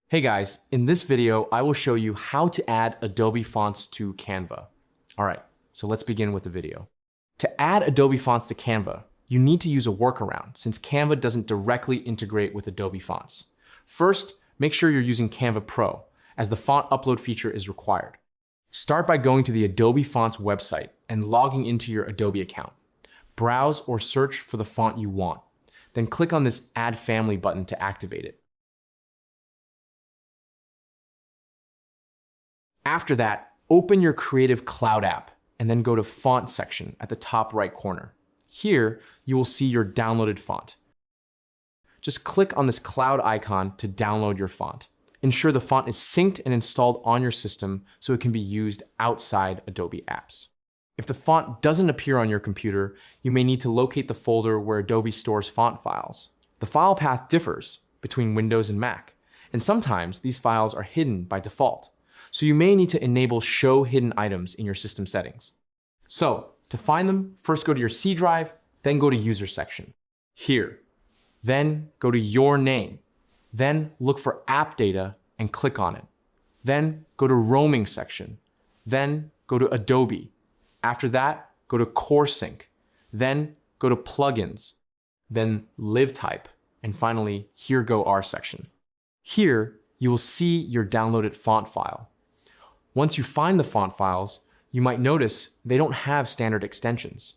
Hey guys, in this video, I will show you how to add Adobe Fonts to Canva. All right, so let's begin with the video. To add Adobe Fonts to Canva, you need to use a workaround since Canva doesn't directly integrate with Adobe Fonts. First, make sure you're using Canva Pro, as the font upload feature is required. Start by going to the Adobe Fonts website and logging into your Adobe account. Browse or search for the font you want, then click on this Add Family button to activate it. After that, open your Creative Cloud app and then go to Font section at the top right corner. Here, you will see your downloaded font. Just click on this cloud icon to download your font. Ensure the font is synced and installed on your system so it can be used outside Adobe apps. If the font doesn't appear on your computer, you may need to locate the folder where Adobe stores font files. The file path differs between Windows and Mac, and sometimes these files are hidden by default. So you may need to enable Show Hidden Items in your system settings. So to find them, first go to your C drive, then go to User section. Here, then go to Your Name. Then look for App Data and click on it. Then go to Roaming section. Then go to Adobe. After that, go to Core Sync. Then go to Plugins. Then Live Type. And finally, here go our section. Here, you will see your downloaded font file. Once you find the font files, you might notice they don't have standard extensions.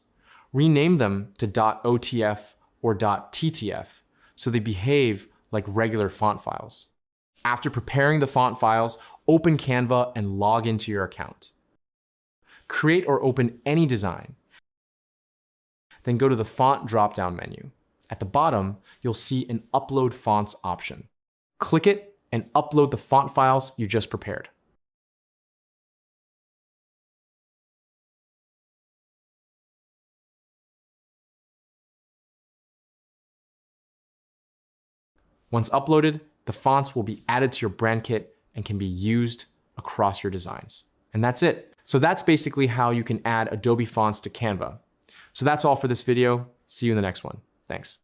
Rename them to .otf or .ttf so they behave like regular font files. After preparing the font files, open Canva and log into your account. Create or open any design. Then go to the Font drop-down menu. At the bottom, you'll see an Upload Fonts option. Click it and upload the font files you just prepared. Once uploaded, the fonts will be added to your brand kit and can be used across your designs. And that's it. So that's basically how you can add Adobe Fonts to Canva. So that's all for this video. See you in the next one. Thanks.